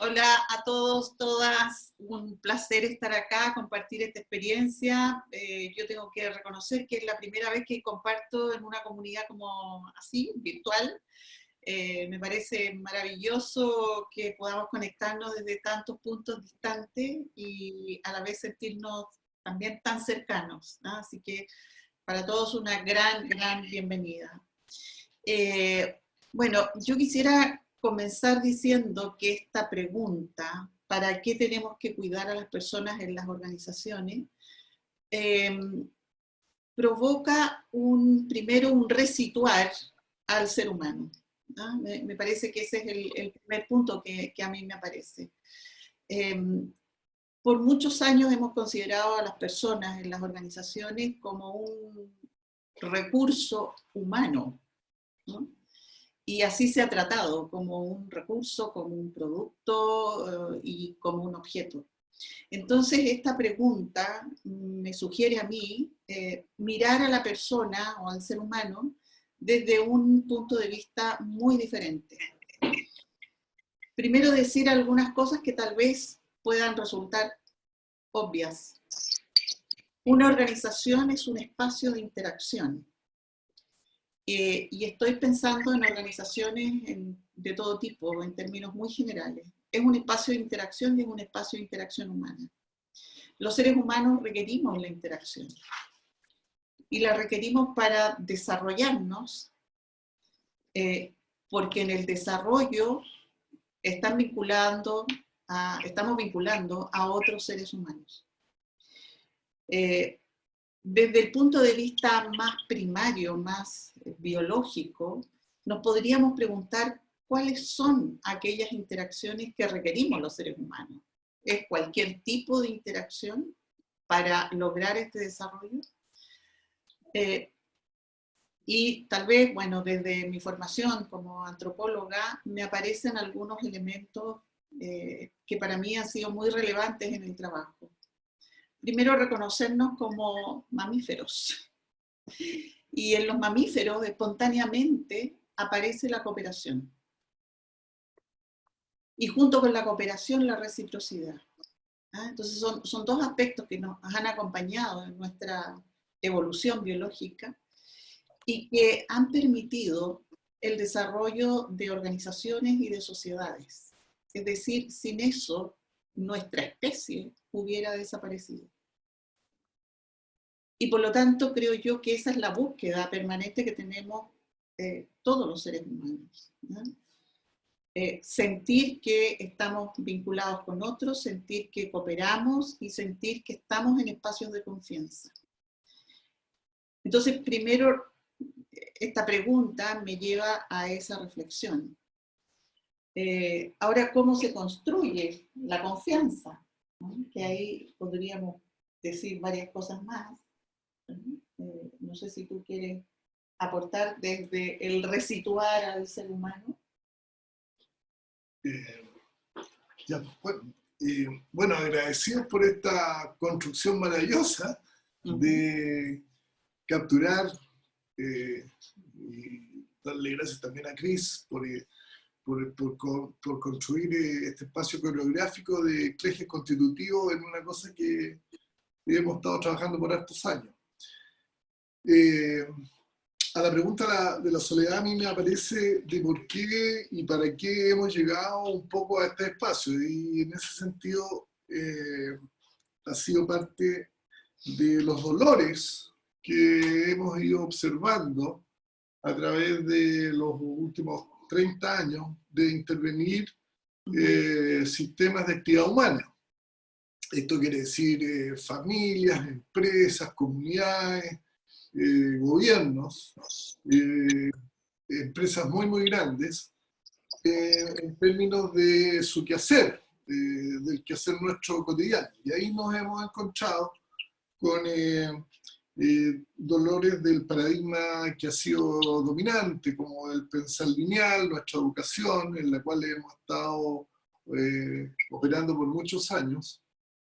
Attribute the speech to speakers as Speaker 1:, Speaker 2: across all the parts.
Speaker 1: Hola a todos, todas, un placer estar acá, compartir esta experiencia. Yo tengo que reconocer que es la primera vez que comparto en una comunidad como así, virtual. Me parece maravilloso que podamos conectarnos desde tantos puntos distantes y a la vez sentirnos también tan cercanos, ¿no? Así que para todos una gran bienvenida. Eh, bueno, yo quisiera comenzar diciendo que esta pregunta, ¿para qué tenemos que cuidar a las personas en las organizaciones? Eh, Provoca primero un resituar al ser humano, ¿no? Me parece que ese es el primer punto que a mí me aparece. Eh, por muchos años hemos considerado a las personas en las organizaciones como un recurso humano, ¿no? Y así se ha tratado, como un recurso, como un producto y como un objeto. Entonces, esta pregunta me sugiere a mí mirar a la persona o al ser humano desde un punto de vista muy diferente. Primero, decir algunas cosas que tal vez puedan resultar obvias. Una organización es un espacio de interacción. Y estoy pensando en organizaciones de todo tipo, en términos muy generales. Es un espacio de interacción y es un espacio de interacción humana. Los seres humanos requerimos la interacción y la requerimos para desarrollarnos, porque en el desarrollo estamos vinculando a otros seres humanos. Desde el punto de vista más primario, más biológico, nos podríamos preguntar cuáles son aquellas interacciones que requerimos los seres humanos. ¿Es cualquier tipo de interacción para lograr este desarrollo? Y tal vez, bueno, desde mi formación como antropóloga, me aparecen algunos elementos que para mí han sido muy relevantes en el trabajo. Primero, reconocernos como mamíferos. Y en los mamíferos, espontáneamente, aparece la cooperación. Y junto con la cooperación, la reciprocidad. ¿Ah? Entonces son dos aspectos que nos han acompañado en nuestra evolución biológica y que han permitido el desarrollo de organizaciones y de sociedades. Es decir, sin eso, nuestra especie hubiera desaparecido. Y por lo tanto, creo yo que esa es la búsqueda permanente que tenemos todos los seres humanos, ¿no? Sentir que estamos vinculados con otros, sentir que cooperamos y sentir que estamos en espacios de confianza. Entonces, primero, esta pregunta me lleva a esa reflexión. Ahora, ¿cómo se construye la confianza? ¿No? Que ahí podríamos decir varias cosas más. No sé si tú quieres aportar desde el resituar al ser humano.
Speaker 2: Ya, bueno, agradecidos por esta construcción maravillosa de capturar y darle gracias también a Cris por construir este espacio coreográfico de ejes constitutivos en una cosa que hemos estado trabajando por hartos años. A la pregunta de la soledad, a mí me aparece de por qué y para qué hemos llegado un poco a este espacio, y en ese sentido ha sido parte de los dolores que hemos ido observando a través de los últimos 30 años de intervenir sistemas de actividad humana. Esto quiere decir familias, empresas, comunidades, gobiernos, empresas muy grandes, en términos de su quehacer, del quehacer nuestro cotidiano. Y ahí nos hemos encontrado con dolores del paradigma que ha sido dominante, como el pensar lineal, nuestra educación, en la cual hemos estado operando por muchos años,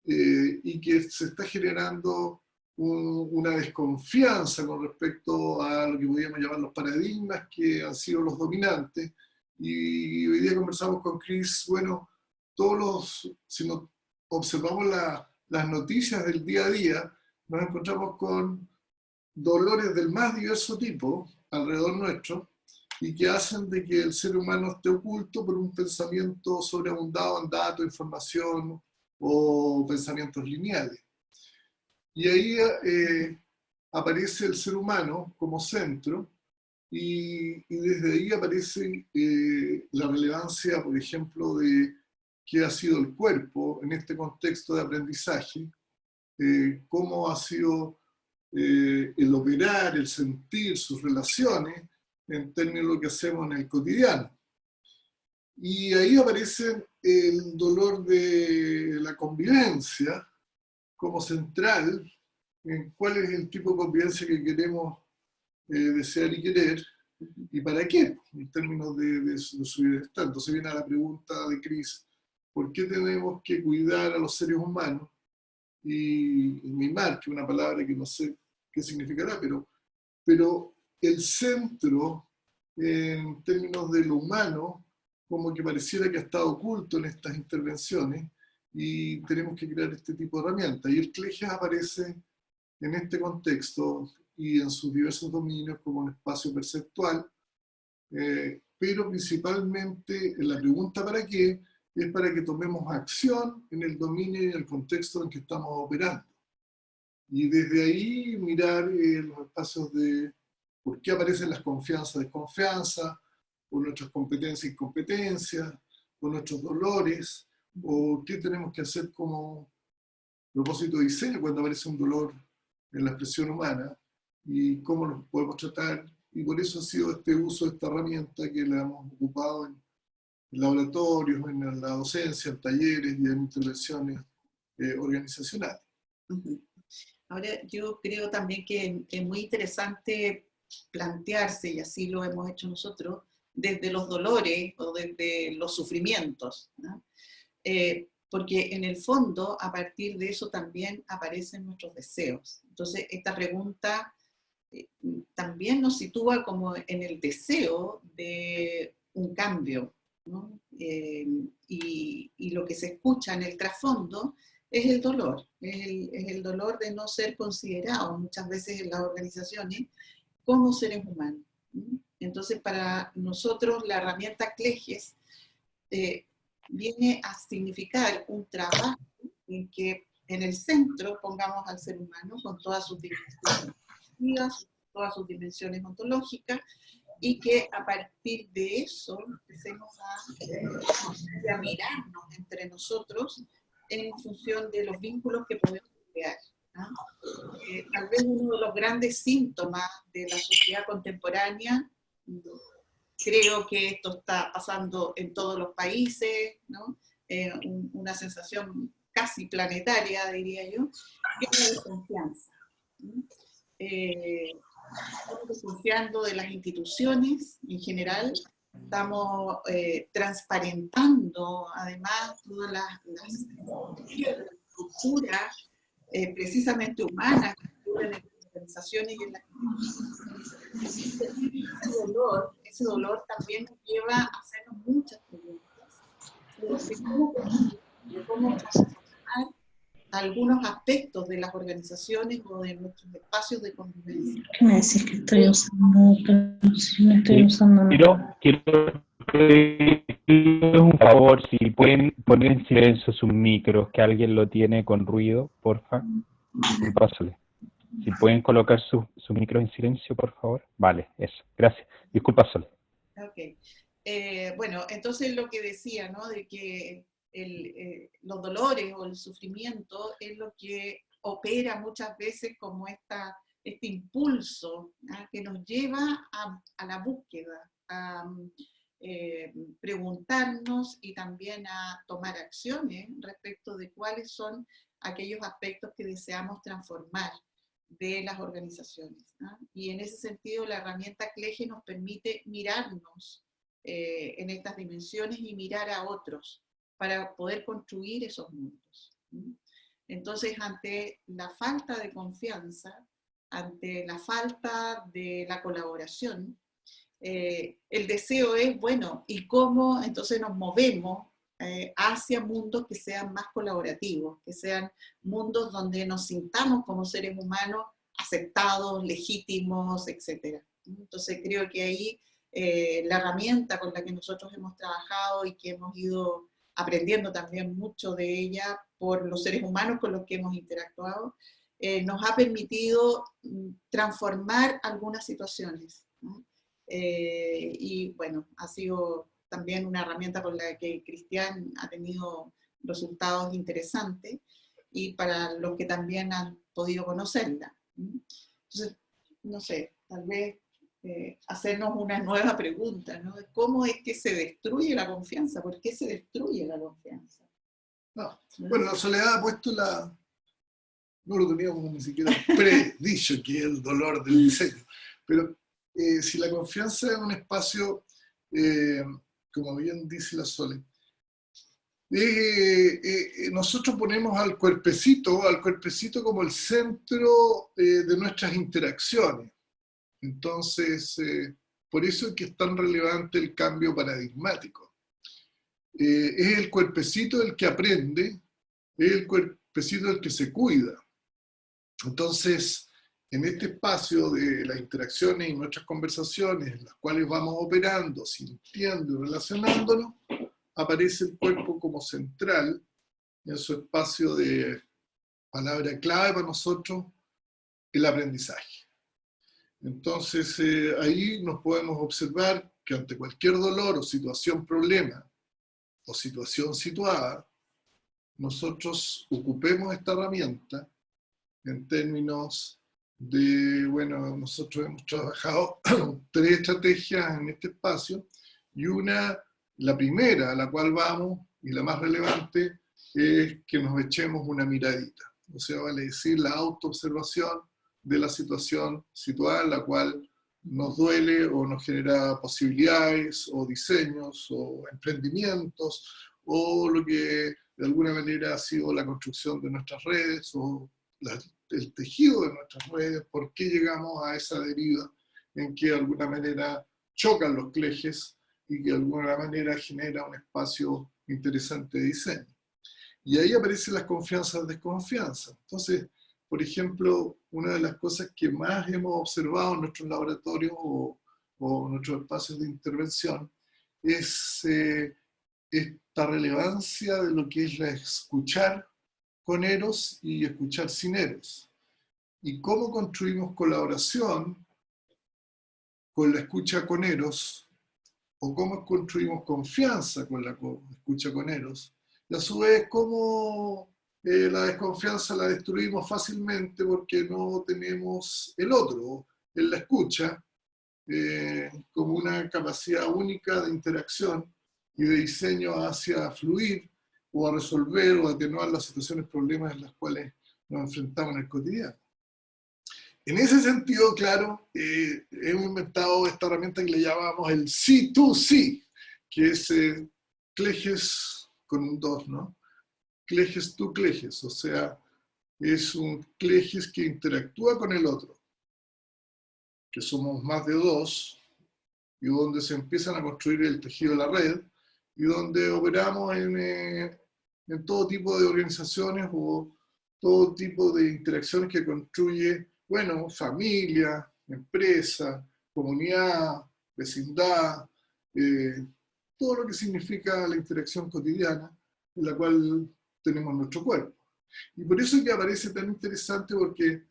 Speaker 2: y que se está generando una desconfianza con respecto a lo que podríamos llamar los paradigmas que han sido los dominantes. Y hoy día conversamos con Cris, bueno, si nos observamos las noticias del día a día, nos encontramos con dolores del más diverso tipo alrededor nuestro, y que hacen de que el ser humano esté oculto por un pensamiento sobreabundado en datos, información o pensamientos lineales. Y ahí aparece el ser humano como centro, y desde ahí aparece la relevancia, por ejemplo, de qué ha sido el cuerpo en este contexto de aprendizaje, cómo ha sido el operar, el sentir, sus relaciones, en términos de lo que hacemos en el cotidiano. Y ahí aparece el dolor de la convivencia como central, en cuál es el tipo de convivencia que queremos desear y querer, y para qué, en términos de su bienestar. Entonces viene a la pregunta de Chris, ¿por qué tenemos que cuidar a los seres humanos? Y mimar, que es una palabra que no sé qué significará, pero el centro, en términos de lo humano, como que pareciera que ha estado oculto en estas intervenciones, y tenemos que crear este tipo de herramientas. Y el CLEGES aparece en este contexto y en sus diversos dominios como un espacio perceptual, pero principalmente en la pregunta ¿para qué? Es para que tomemos acción en el dominio y en el contexto en que estamos operando. Y desde ahí mirar los espacios de por qué aparecen las confianzas, desconfianzas, o nuestras competencias y incompetencias, o nuestros dolores, o qué tenemos que hacer como propósito de diseño cuando aparece un dolor en la expresión humana, y cómo nos podemos tratar. Y por eso ha sido este uso de esta herramienta que la hemos ocupado en laboratorios, en la docencia, en talleres y en intervenciones organizacionales.
Speaker 1: Ahora, yo creo también que es muy interesante plantearse, y así lo hemos hecho nosotros, desde los dolores o desde los sufrimientos, ¿no? Porque en el fondo, a partir de eso también aparecen nuestros deseos. Entonces, esta pregunta también nos sitúa como en el deseo de un cambio, ¿no? Y lo que se escucha en el trasfondo es el dolor, es el dolor de no ser considerados muchas veces en las organizaciones como seres humanos, ¿no? Entonces, para nosotros la herramienta CLEGES viene a significar un trabajo en que en el centro pongamos al ser humano con todas sus dimensiones, todas sus dimensiones ontológicas, y que a partir de eso empecemos a mirarnos entre nosotros en función de los vínculos que podemos crear, ¿no? Tal vez uno de los grandes síntomas de la sociedad contemporánea, creo que esto está pasando en todos los países, ¿no? Una sensación casi planetaria, diría yo, que es la desconfianza, ¿no? Estamos desconfiando de las instituciones en general, estamos transparentando además todas las estructuras precisamente humanas que ocurren en las organizaciones y en las instituciones. Ese dolor también nos lleva a hacernos muchas preguntas de cómo transformar algunos aspectos de las organizaciones o de nuestros espacios de convivencia.
Speaker 3: ¿Qué me decís que estoy usando? Pero si no estoy usando nada.
Speaker 4: Quiero pedirles un favor, si pueden poner en silencio sus micros, que alguien lo tiene con ruido, porfa. Pásale. Si pueden colocar su micro en silencio, por favor. Vale, eso. Gracias. Disculpa, Sole.
Speaker 1: Ok. Bueno, entonces lo que decía, ¿no? De que los dolores o el sufrimiento es lo que opera muchas veces como este impulso, ¿no? Que nos lleva a la búsqueda, a preguntarnos y también a tomar acciones respecto de cuáles son aquellos aspectos que deseamos transformar de las organizaciones, ¿no? Y en ese sentido la herramienta CLEGE nos permite mirarnos en estas dimensiones y mirar a otros para poder construir esos mundos, ¿no? Entonces, ante la falta de confianza, ante la falta de la colaboración, el deseo es, bueno, ¿y cómo entonces nos movemos hacia mundos que sean más colaborativos, que sean mundos donde nos sintamos como seres humanos aceptados, legítimos, etc. Entonces creo que ahí la herramienta con la que nosotros hemos trabajado y que hemos ido aprendiendo también mucho de ella por los seres humanos con los que hemos interactuado, nos ha permitido transformar algunas situaciones, ¿no? Y bueno, ha sido también una herramienta con la que Cristian ha tenido resultados interesantes y para los que también han podido conocerla. Entonces, no sé, tal vez hacernos una nueva pregunta, ¿no? ¿Cómo es que se destruye la confianza? ¿Por qué se destruye la confianza?
Speaker 2: No. Bueno, la Soledad ha puesto no lo teníamos ni siquiera predicho, que es el dolor del diseño. Pero si la confianza es un espacio, como bien dice la Sole, nosotros ponemos al cuerpecito como el centro de nuestras interacciones. Entonces, por eso es que es tan relevante el cambio paradigmático. Es el cuerpecito el que aprende, es el cuerpecito el que se cuida. Entonces, en este espacio de las interacciones y nuestras conversaciones, en las cuales vamos operando, sintiendo y relacionándonos, aparece el cuerpo como central en su espacio de palabra clave para nosotros, el aprendizaje. Entonces, ahí nos podemos observar que ante cualquier dolor o situación problema o situación situada, nosotros ocupemos esta herramienta en términos de, bueno, nosotros hemos trabajado 3 estrategias en este espacio y la primera a la cual vamos y la más relevante es que nos echemos una miradita. O sea, vale decir, la autoobservación de la situación situada en la cual nos duele o nos genera posibilidades o diseños o emprendimientos o lo que de alguna manera ha sido la construcción de nuestras redes o el tejido de nuestras redes, por qué llegamos a esa deriva en que de alguna manera chocan los clejes y que de alguna manera genera un espacio interesante de diseño. Y ahí aparecen las confianzas, desconfianzas. Entonces, por ejemplo, una de las cosas que más hemos observado en nuestros laboratorios o nuestros espacios de intervención es esta relevancia de lo que es la escuchar con eros y escuchar sin eros. Y cómo construimos colaboración con la escucha con eros, o cómo construimos confianza con la escucha con eros, y a su vez cómo la desconfianza la destruimos fácilmente porque no tenemos el otro en la escucha como una capacidad única de interacción y de diseño hacia fluir o a resolver o atenuar las situaciones, problemas en las cuales nos enfrentamos en el cotidiano. En ese sentido, claro, hemos inventado esta herramienta que le llamamos el C2C, que es clejes con un 2, ¿no? Clejes to clejes, o sea, es un clejes que interactúa con el otro, que somos más de 2, y donde se empiezan a construir el tejido de la red, y donde operamos en todo tipo de organizaciones o todo tipo de interacciones que construye, bueno, familia, empresa, comunidad, vecindad, todo lo que significa la interacción cotidiana en la cual tenemos nuestro cuerpo. Y por eso es que aparece tan interesante porque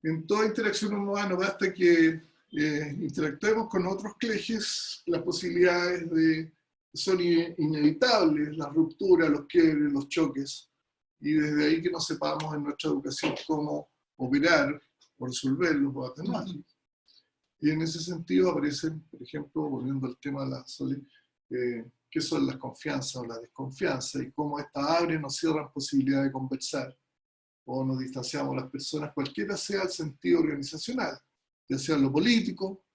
Speaker 2: en toda interacción humana basta que interactuemos con otros clejes, las posibilidades son inevitables, las rupturas, los quiebres, los choques, y desde ahí que no sepamos en nuestra educación cómo operar o resolverlos o atenuarlos. Y en ese sentido aparecen, por ejemplo, volviendo al tema de la Sole, qué son las confianzas o la desconfianza y cómo estas abren o cierran posibilidad de conversar o nos distanciamos las personas, cualquiera sea el sentido organizacional, ya sea lo político,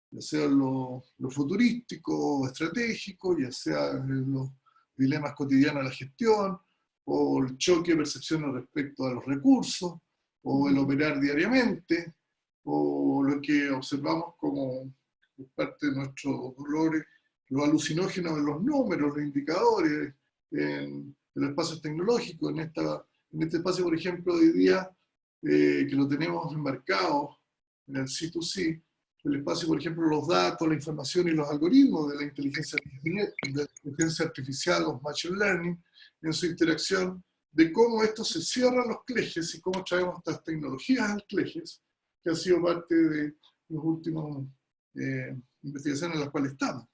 Speaker 2: ya sea lo futurístico o estratégico, ya sea los dilemas cotidianos de la gestión, o el choque de percepciones respecto a los recursos, o el operar diariamente, o lo que observamos como parte de nuestros dolores los alucinógenos en los números, los indicadores, en los espacios tecnológicos, en este espacio, por ejemplo, de hoy día, que lo tenemos embarcado en el C2C, el espacio, por ejemplo, los datos, la información y los algoritmos de la inteligencia artificial, los machine learning, en su interacción, de cómo esto se cierran los clejes y cómo traemos estas tecnologías al clejes, que ha sido parte de los últimos investigaciones en las cuales estamos.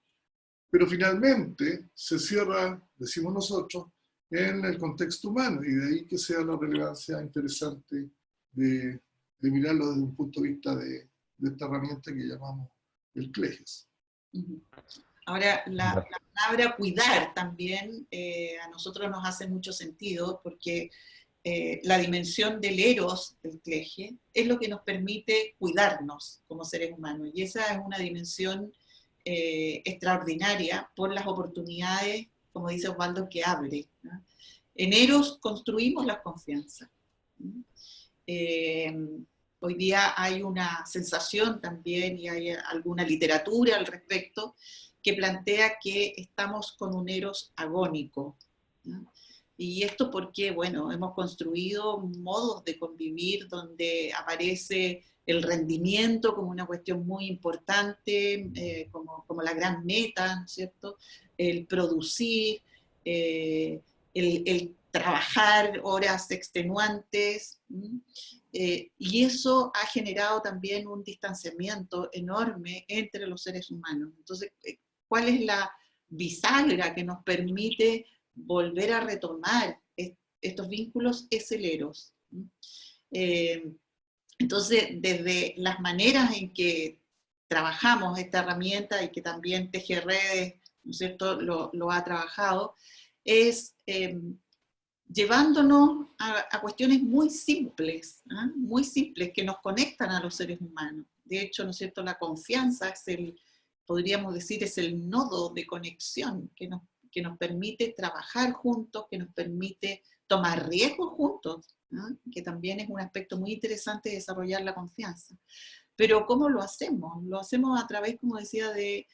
Speaker 2: Pero finalmente se cierra, decimos nosotros, en el contexto humano, y de ahí que sea la relevancia interesante de mirarlo desde un punto de vista de esta herramienta que llamamos el CLEGES.
Speaker 1: Ahora, la palabra cuidar también a nosotros nos hace mucho sentido, porque la dimensión del eros del CLEGE es lo que nos permite cuidarnos como seres humanos, y esa es una dimensión extraordinaria por las oportunidades, como dice Osvaldo, que abre, ¿no? En eros construimos la confianza. Hoy día hay una sensación también, y hay alguna literatura al respecto, que plantea que estamos con un eros agónico, ¿no? Y esto porque, bueno, hemos construido modos de convivir donde aparece el rendimiento como una cuestión muy importante, como la gran meta, ¿no es cierto? El producir, el trabajar horas extenuantes, y eso ha generado también un distanciamiento enorme entre los seres humanos. Entonces, ¿cuál es la bisagra que nos permite volver a retomar estos vínculos? Es el eros. Entonces, desde las maneras en que trabajamos esta herramienta, y que también Teje Redes, ¿no es cierto?, lo ha trabajado, es llevándonos a cuestiones muy simples, ¿eh? Muy simples, que nos conectan a los seres humanos. De hecho, ¿no es cierto?, la confianza es podríamos decir, es el nodo de conexión que nos permite trabajar juntos, que nos permite tomar riesgos juntos, ¿no? Que también es un aspecto muy interesante de desarrollar la confianza. Pero ¿cómo lo hacemos? Lo hacemos a través, como decía, de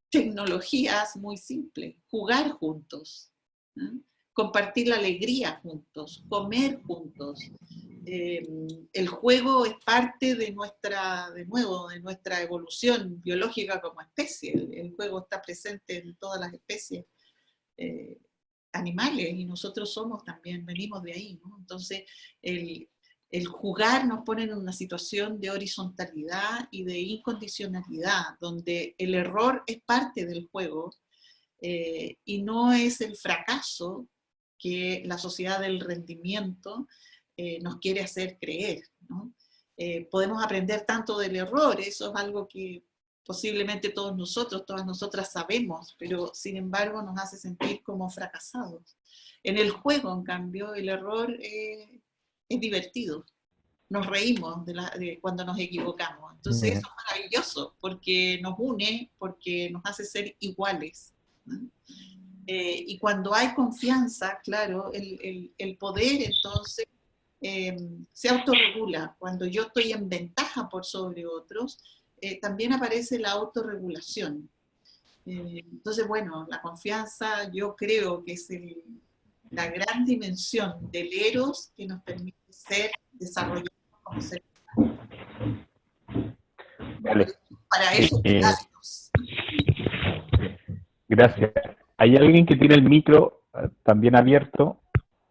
Speaker 1: tecnologías muy simples, jugar juntos, ¿no? Compartir la alegría juntos, comer juntos. El juego es parte de nuestra evolución biológica como especie. El juego está presente en todas las especies animales, y nosotros también, venimos de ahí, ¿no? Entonces, el jugar nos pone en una situación de horizontalidad y de incondicionalidad, donde el error es parte del juego, y no es el fracaso que la sociedad del rendimiento nos quiere hacer creer, ¿no? Podemos aprender tanto del error, eso es algo que posiblemente todos nosotros, todas nosotras sabemos, pero sin embargo nos hace sentir como fracasados. En el juego, en cambio, el error es divertido. Nos reímos de cuando nos equivocamos. Entonces eso es maravilloso, porque nos une, porque nos hace ser iguales, ¿no? Y cuando hay confianza, claro, el poder entonces se autorregula. Cuando yo estoy en ventaja por sobre otros, también aparece la autorregulación. Entonces, bueno, la confianza yo creo que es la gran dimensión del eros que nos permite desarrollarnos como seres humanos.
Speaker 4: Vale.
Speaker 1: Para eso, cuidarnos.
Speaker 4: Gracias. Hay alguien que tiene el micro también abierto,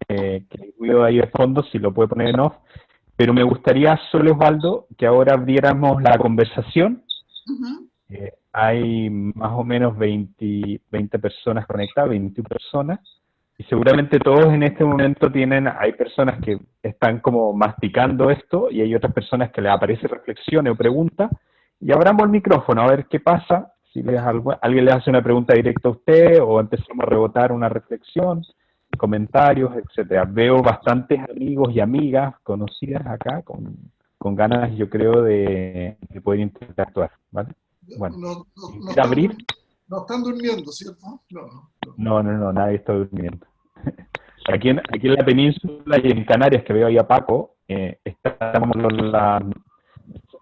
Speaker 4: que cuido ahí de fondo, si lo puede poner en off, pero me gustaría solo, Osvaldo, que ahora abriéramos la conversación. Hay más o menos 20 personas conectadas, 21 personas, y seguramente todos en este momento hay personas que están como masticando esto, y hay otras personas que les aparece reflexiones o preguntas, y abramos el micrófono a ver qué pasa, si alguien les hace una pregunta directa a usted, o empezamos a rebotar una reflexión, comentarios, etcétera. Veo bastantes amigos y amigas conocidas acá, con ganas, yo creo, de poder interactuar, ¿vale? Bueno,
Speaker 2: no están durmiendo, ¿cierto?
Speaker 4: No, nadie está durmiendo. Aquí en la península y en Canarias, que veo ahí a Paco, estamos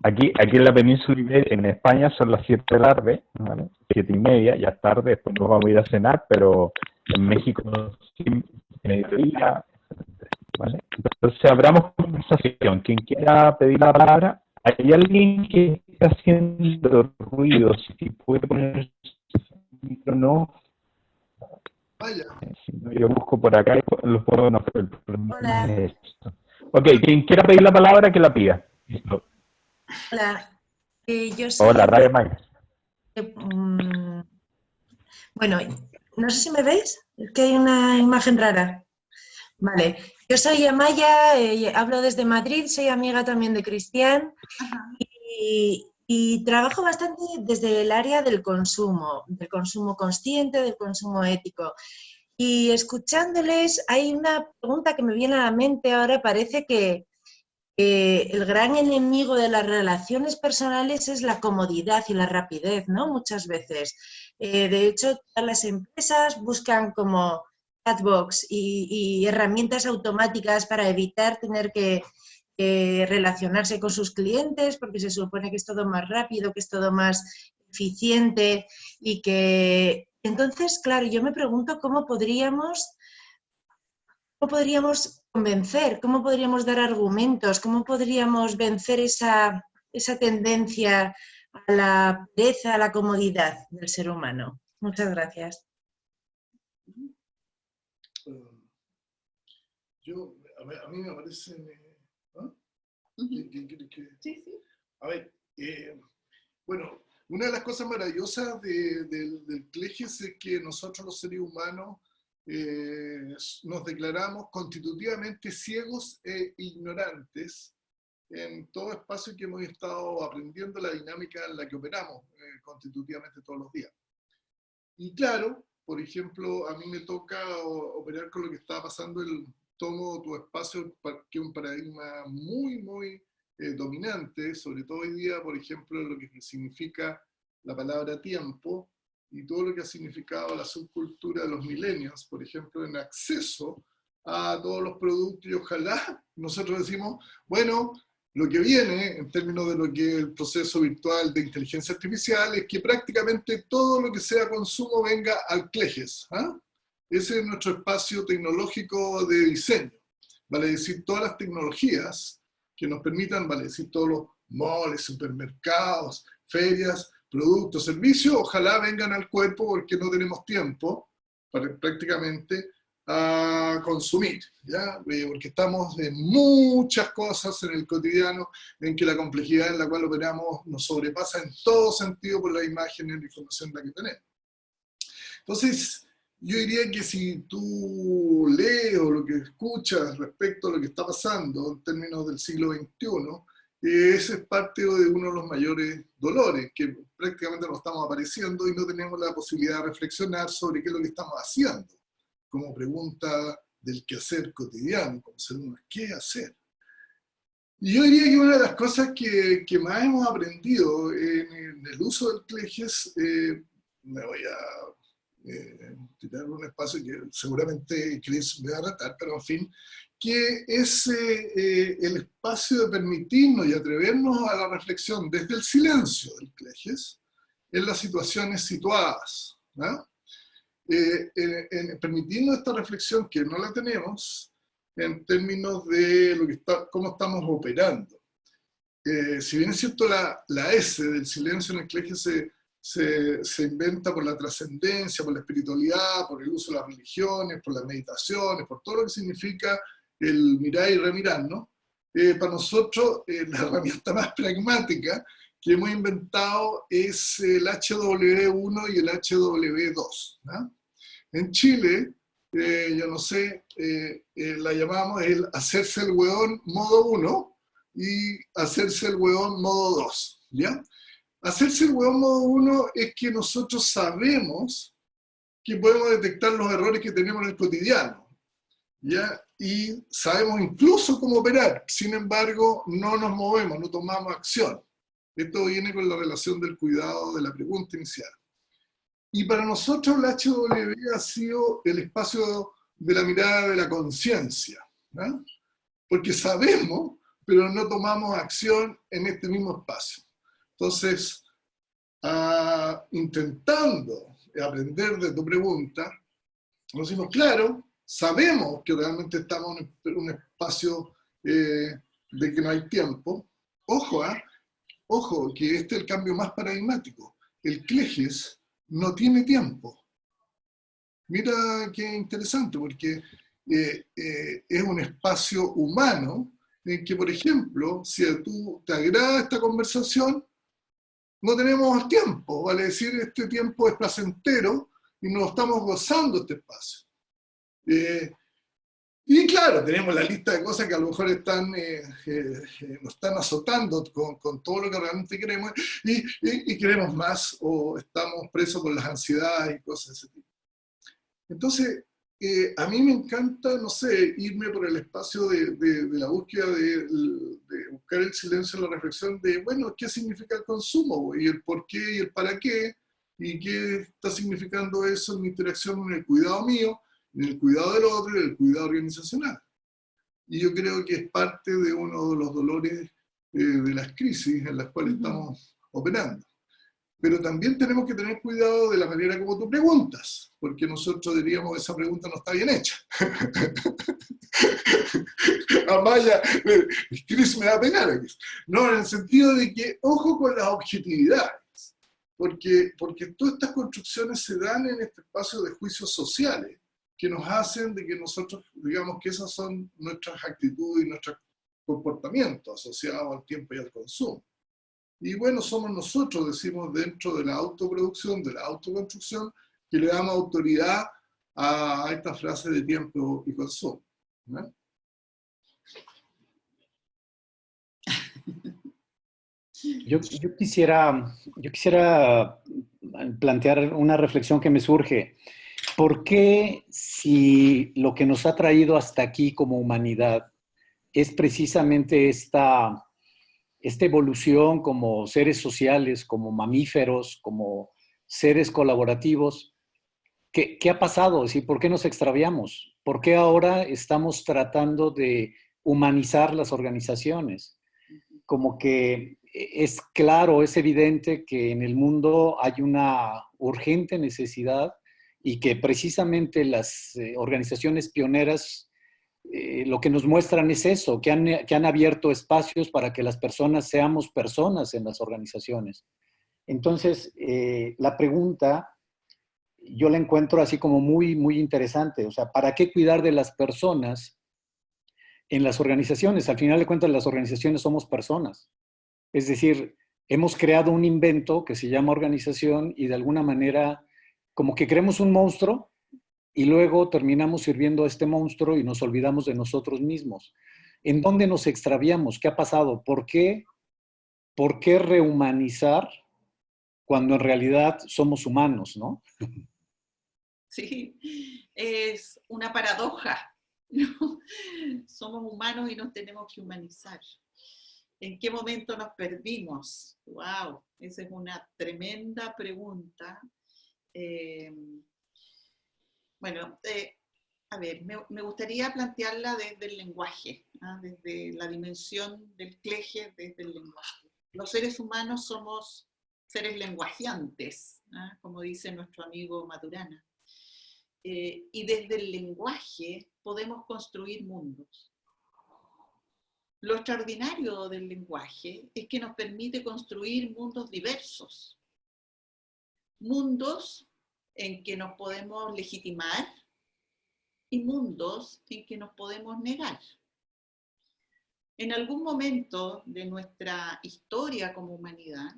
Speaker 4: Aquí en la península ibérica, en España son las 7 de la tarde, ¿vale? 7:30, ya es tarde, después nos vamos a ir a cenar, pero en México sí, mediodía, ¿vale? Entonces abramos conversación. Quien quiera pedir la palabra, hay alguien que está haciendo ruido, si puede poner su micro, no.
Speaker 2: Vaya.
Speaker 4: Si no, yo busco por acá y los puedo, no, pero el problema
Speaker 5: Hola.
Speaker 4: es esto. Ok, quien quiera pedir la palabra, que la pida. Listo.
Speaker 5: Hola, yo soy
Speaker 4: Hola, Raya Maya.
Speaker 5: Bueno, no sé si me veis, es que hay una imagen rara. Vale, yo soy Amaya, hablo desde Madrid, soy amiga también de Cristian y trabajo bastante desde el área del consumo consciente, del consumo ético. Y escuchándoles, hay una pregunta que me viene a la mente ahora, parece que el gran enemigo de las relaciones personales es la comodidad y la rapidez, ¿no? Muchas veces. De hecho, todas las empresas buscan como chatbots y herramientas automáticas para evitar tener que relacionarse con sus clientes, porque se supone que es todo más rápido, que es todo más eficiente y que... Entonces, claro, yo me pregunto cómo podríamos convencer, cómo podríamos dar argumentos, cómo podríamos vencer esa tendencia a la pereza, a la comodidad del ser humano. Muchas gracias.
Speaker 2: A mí me parece... ¿ah?
Speaker 1: Sí, sí.
Speaker 2: A ver, bueno, una de las cosas maravillosas del CLEGES es que nosotros los seres humanos nos declaramos constitutivamente ciegos e ignorantes en todo espacio que hemos estado aprendiendo la dinámica en la que operamos constitutivamente todos los días. Y claro, por ejemplo, a mí me toca operar con lo que está pasando el Tomo tu espacio, que es un paradigma muy, muy dominante, sobre todo hoy día, por ejemplo, lo que significa la palabra tiempo, y todo lo que ha significado la subcultura de los millennials, por ejemplo, en acceso a todos los productos, y ojalá nosotros decimos, bueno, lo que viene en términos de lo que es el proceso virtual de inteligencia artificial es que prácticamente todo lo que sea consumo venga al CLEGES. ¿Ah? Ese es nuestro espacio tecnológico de diseño, vale decir, todas las tecnologías que nos permitan, vale decir, todos los malls, supermercados, ferias, productos, servicios, ojalá vengan al cuerpo porque no tenemos tiempo para prácticamente a consumir, ¿ya? Porque estamos en muchas cosas en el cotidiano en que la complejidad en la cual operamos nos sobrepasa en todo sentido por la imagen y la información la que tenemos. Entonces, yo diría que si tú lees o lo que escuchas respecto a lo que está pasando en términos del siglo XXI, ese es parte de uno de los mayores dolores, que prácticamente nos estamos apareciendo y no tenemos la posibilidad de reflexionar sobre qué es lo que estamos haciendo, como pregunta del quehacer cotidiano, como ser humano, ¿qué hacer? Y yo diría que una de las cosas que más hemos aprendido en el uso del CLEGES, me voy a tirar un espacio que seguramente Chris me va a retar, pero en fin, que es el espacio de permitirnos y atrevernos a la reflexión desde el silencio del CLEGES en las situaciones situadas, ¿no? Permitirnos esta reflexión que no la tenemos en términos de lo que cómo estamos operando. Si bien es cierto la S del silencio en el CLEGES se inventa por la trascendencia, por la espiritualidad, por el uso de las religiones, por las meditaciones, por todo lo que significa el mirar y remirar, ¿no? Para nosotros la herramienta más pragmática que hemos inventado es el HW1 y el HW2, ¿no? En Chile, yo no sé, la llamamos el hacerse el hueón modo 1 y hacerse el hueón modo 2, ¿ya? Hacerse el hueón modo 1 es que nosotros sabemos que podemos detectar los errores que tenemos en el cotidiano, ¿ya? Y sabemos incluso cómo operar, sin embargo, no nos movemos, no tomamos acción. Esto viene con la relación del cuidado de la pregunta inicial. Y para nosotros la HW ha sido el espacio de la mirada de la conciencia, ¿no? Porque sabemos, pero no tomamos acción en este mismo espacio. Entonces, intentando aprender de tu pregunta, nos decimos, claro, sabemos que realmente estamos en un espacio de que no hay tiempo. Ojo, ojo, que este es el cambio más paradigmático. El Cleges no tiene tiempo. Mira qué interesante, porque es un espacio humano en que, por ejemplo, si a tú te agrada esta conversación, no tenemos tiempo, vale decir, este tiempo es placentero y nos estamos gozando este espacio. Y claro, tenemos la lista de cosas que a lo mejor nos están azotando con todo lo que realmente queremos y queremos más, o estamos presos por las ansiedades y cosas de ese tipo. Entonces, a mí me encanta, no sé, irme por el espacio de la búsqueda de buscar el silencio, la reflexión de, bueno, ¿qué significa el consumo? Y el por qué y el para qué, y qué está significando eso en mi interacción en el cuidado mío, en el cuidado del otro y en el cuidado organizacional. Y yo creo que es parte de uno de los dolores de las crisis en las cuales estamos operando. Pero también tenemos que tener cuidado de la manera como tú preguntas, porque nosotros diríamos esa pregunta no está bien hecha. Amaya, Cris me va a pegar aquí. No, en el sentido de que ojo con las objetividades, porque todas estas construcciones se dan en este espacio de juicios sociales, que nos hacen de que nosotros, digamos que esas son nuestras actitudes y nuestros comportamientos asociados al tiempo y al consumo. Y bueno, somos nosotros, decimos, dentro de la autoproducción, de la autoconstrucción, que le damos autoridad a esta frase de tiempo y consumo, ¿no?
Speaker 6: Yo quisiera plantear una reflexión que me surge. ¿Por qué, si lo que nos ha traído hasta aquí como humanidad es precisamente esta evolución como seres sociales, como mamíferos, como seres colaborativos, ¿qué ha pasado? Es decir, ¿por qué nos extraviamos? ¿Por qué ahora estamos tratando de humanizar las organizaciones? Como que es claro, es evidente que en el mundo hay una urgente necesidad y que precisamente las organizaciones pioneras lo que nos muestran es eso, que han abierto espacios para que las personas seamos personas en las organizaciones. Entonces, la pregunta yo la encuentro así como muy, muy interesante. O sea, ¿para qué cuidar de las personas en las organizaciones? Al final de cuentas, las organizaciones somos personas. Es decir, hemos creado un invento que se llama organización y de alguna manera como que creemos un monstruo y luego terminamos sirviendo a este monstruo y nos olvidamos de nosotros mismos. ¿En dónde nos extraviamos? ¿Qué ha pasado? ¿Por qué rehumanizar cuando en realidad somos humanos, no?
Speaker 1: Sí, es una paradoja, ¿no? Somos humanos y nos tenemos que humanizar. ¿En qué momento nos perdimos? ¡Wow! Esa es una tremenda pregunta. Bueno, a ver, me gustaría plantearla desde el lenguaje, ¿no? Desde la dimensión del Cleges, desde el lenguaje. Los seres humanos somos seres lenguajeantes, ¿no? Como dice nuestro amigo Maturana. Y desde el lenguaje podemos construir mundos. Lo extraordinario del lenguaje es que nos permite construir mundos diversos. Mundos en que nos podemos legitimar y mundos en que nos podemos negar. En algún momento de nuestra historia como humanidad,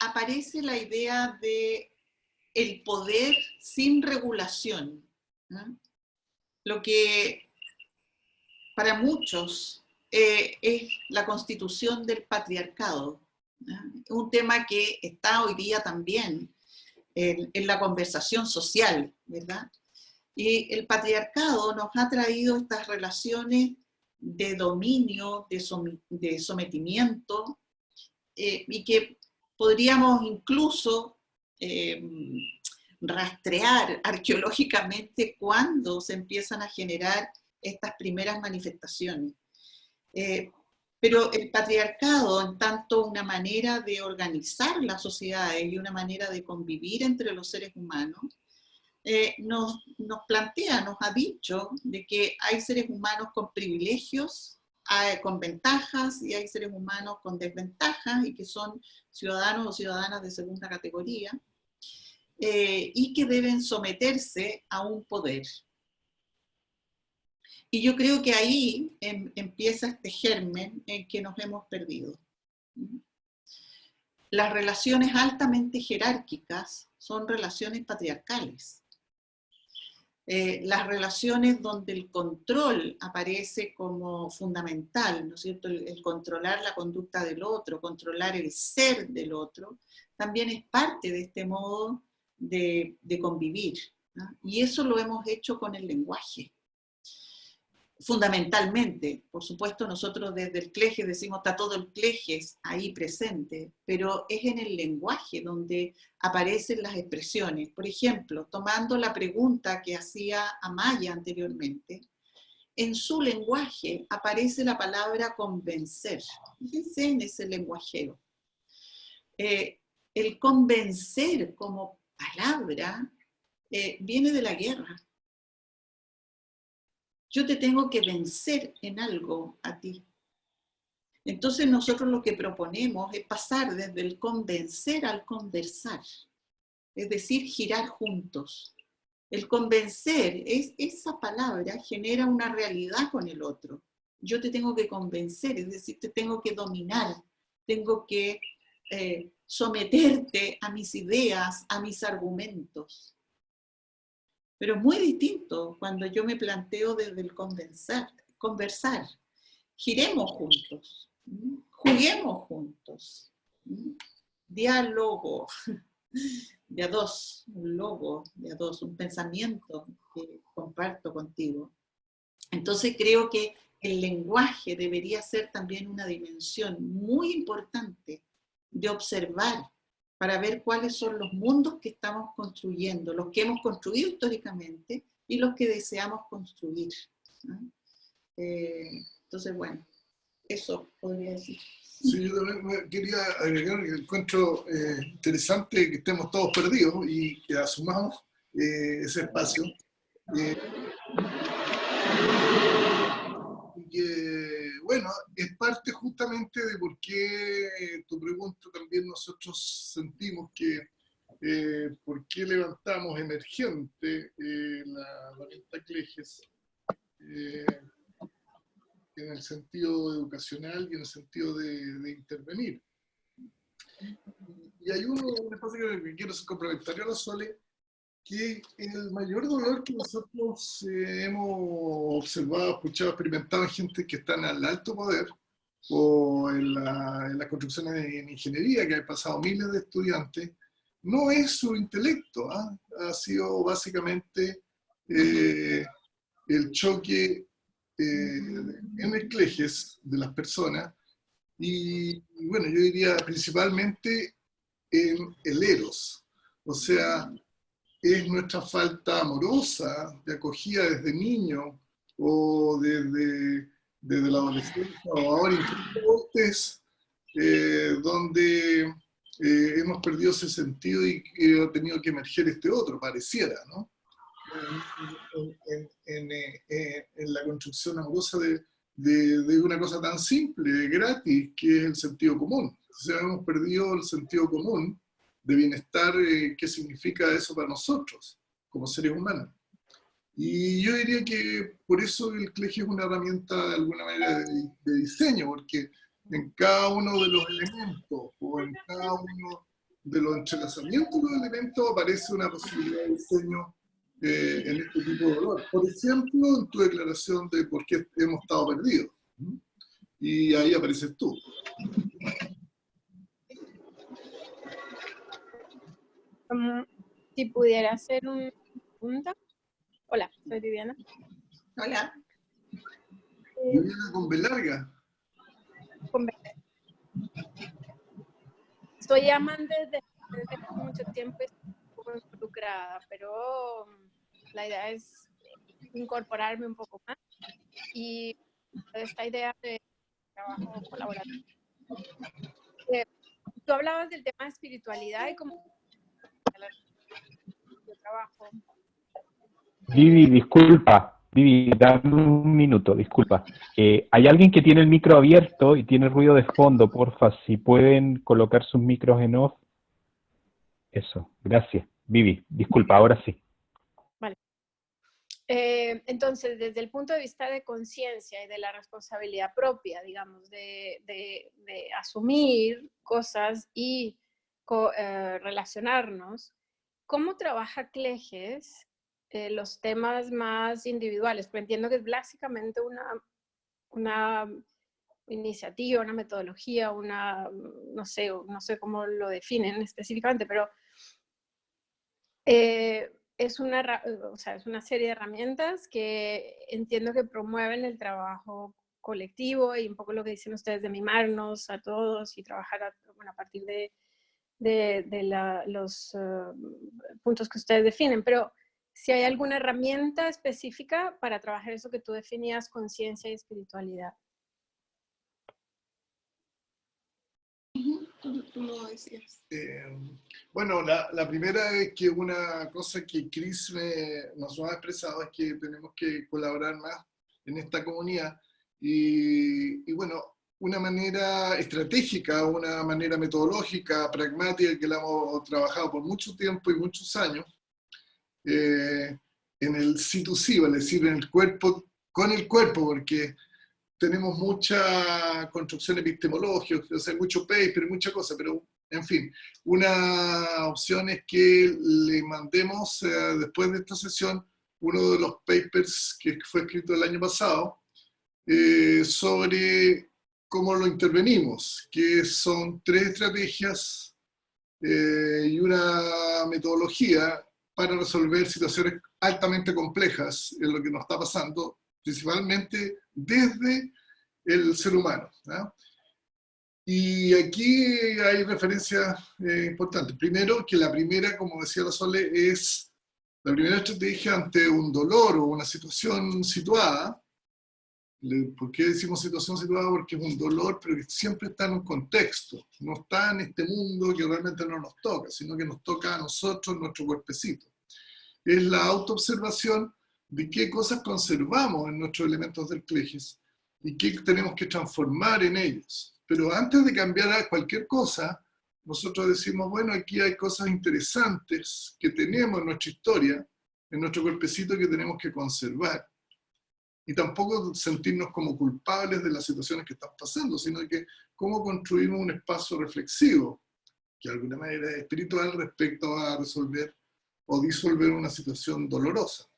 Speaker 1: aparece la idea de el poder sin regulación, ¿no? Lo que para muchos es la constitución del patriarcado, ¿no? Un tema que está hoy día también en la conversación social, ¿verdad? Y el patriarcado nos ha traído estas relaciones de dominio, de sometimiento, y que podríamos incluso rastrear arqueológicamente cuándo se empiezan a generar estas primeras manifestaciones. Pero el patriarcado, en tanto una manera de organizar las sociedades y una manera de convivir entre los seres humanos, nos plantea, nos ha dicho de que hay seres humanos con privilegios, con ventajas, y hay seres humanos con desventajas y que son ciudadanos o ciudadanas de segunda categoría, y que deben someterse a un poder. Y yo creo que ahí empieza este germen en que nos hemos perdido. Las relaciones altamente jerárquicas son relaciones patriarcales. Las relaciones donde el control aparece como fundamental, ¿no es cierto? El controlar la conducta del otro, controlar el ser del otro, también es parte de este modo de convivir, ¿no? Y eso lo hemos hecho con el lenguaje. Fundamentalmente, por supuesto, nosotros desde el CLEGES decimos, está todo el CLEGES ahí presente, pero es en el lenguaje donde aparecen las expresiones. Por ejemplo, tomando la pregunta que hacía Amaya anteriormente, en su lenguaje aparece la palabra convencer. Fíjense en ese lenguajeo. El convencer como palabra viene de la guerra. Yo te tengo que vencer en algo a ti. Entonces nosotros lo que proponemos es pasar desde el convencer al conversar, es decir, girar juntos. El convencer, esa palabra genera una realidad con el otro. Yo te tengo que convencer, es decir, te tengo que dominar, tengo que someterte a mis ideas, a mis argumentos. Pero es muy distinto cuando yo me planteo desde el conversar. Giremos juntos, juguemos juntos. Diálogo, de a dos, un logo, de a dos, un pensamiento que comparto contigo. Entonces creo que el lenguaje debería ser también una dimensión muy importante de observar para ver cuáles son los mundos que estamos construyendo, los que hemos construido históricamente y los que deseamos construir, ¿no? Entonces, bueno, eso podría decir.
Speaker 2: Sí, yo también quería agregar que encuentro interesante que estemos todos perdidos y que asumamos ese espacio. Que, bueno, es parte justamente de por qué tu pregunta también nosotros sentimos que por qué levantamos emergente la herramienta CLEGES en el sentido educacional y en el sentido de intervenir. Y hay un espacio que quiero ser complementario a la Sole, que el mayor dolor que nosotros hemos observado, escuchado, experimentado en gente que está en el alto poder o en las construcciones en ingeniería, que han pasado miles de estudiantes, no es su intelecto, ¿eh? Ha sido básicamente el choque en el CLEGES de las personas y bueno, yo diría principalmente en el eros, o sea, es nuestra falta amorosa de acogida desde niño o desde la adolescencia o ahora incluso antes, donde hemos perdido ese sentido y ha tenido que emerger este otro, pareciera, ¿no? En la construcción amorosa de una cosa tan simple, gratis, que es el sentido común. O sea, hemos perdido el sentido común de bienestar, qué significa eso para nosotros, como seres humanos. Y yo diría que por eso el CLEGES es una herramienta de alguna manera de diseño, porque en cada uno de los elementos, o en cada uno de los entrelazamientos de los elementos, aparece una posibilidad de diseño en este tipo de dolor. Por ejemplo, en tu declaración de por qué hemos estado perdidos. Y ahí apareces tú.
Speaker 7: Si pudiera hacer una pregunta. Hola, soy Viviana.
Speaker 1: Hola.
Speaker 2: Viviana con B larga.
Speaker 7: Con B. Soy amante desde mucho tiempo, estoy un poco involucrada, pero la idea es incorporarme un poco más. y esta idea de trabajo colaborativo. Tú hablabas del tema de espiritualidad y cómo yo trabajo.
Speaker 4: Vivi, disculpa. Vivi, dame un minuto, disculpa. Hay alguien que tiene el micro abierto y tiene ruido de fondo, porfa, si pueden colocar sus micros en off. Eso, gracias. Vivi, disculpa, ahora sí.
Speaker 7: Vale. Entonces, desde el punto de vista de conciencia y de la responsabilidad propia, digamos, de asumir cosas y relacionarnos, ¿cómo trabaja Cleges los temas más individuales? Porque entiendo que es básicamente una iniciativa, una metodología, no sé cómo lo definen específicamente, pero es una serie de herramientas que entiendo que promueven el trabajo colectivo y un poco lo que dicen ustedes de mimarnos a todos y trabajar a partir de los puntos que ustedes definen, pero si hay alguna herramienta específica para trabajar eso que tú definías, conciencia y espiritualidad.
Speaker 1: Tú lo decías.
Speaker 2: Bueno, la primera es que una cosa que Chris nos ha expresado es que tenemos que colaborar más en esta comunidad y bueno, una manera estratégica, una manera metodológica, pragmática que la hemos trabajado por mucho tiempo y muchos años en el C2C, es decir, en el cuerpo, con el cuerpo, porque tenemos mucha construcción epistemológica, o sea, mucho paper, mucha cosa, pero en fin, una opción es que le mandemos después de esta sesión uno de los papers que fue escrito el año pasado sobre cómo lo intervenimos, que son 3 estrategias y una metodología para resolver situaciones altamente complejas en lo que nos está pasando, principalmente desde el ser humano, ¿no? Y aquí hay referencias importantes. Primero, que la primera, como decía la Sole, es la primera estrategia ante un dolor o una situación situada. ¿Por qué decimos situación situada? Porque es un dolor, pero que siempre está en un contexto. No está en este mundo que realmente no nos toca, sino que nos toca a nosotros, nuestro cuerpecito. Es la autoobservación de qué cosas conservamos en nuestros elementos del Cleges y qué tenemos que transformar en ellos. Pero antes de cambiar a cualquier cosa, nosotros decimos, bueno, aquí hay cosas interesantes que tenemos en nuestra historia, en nuestro cuerpecito que tenemos que conservar. Y tampoco sentirnos como culpables de las situaciones que están pasando, sino que cómo construimos un espacio reflexivo, que de alguna manera es espiritual respecto a resolver o disolver una situación dolorosa.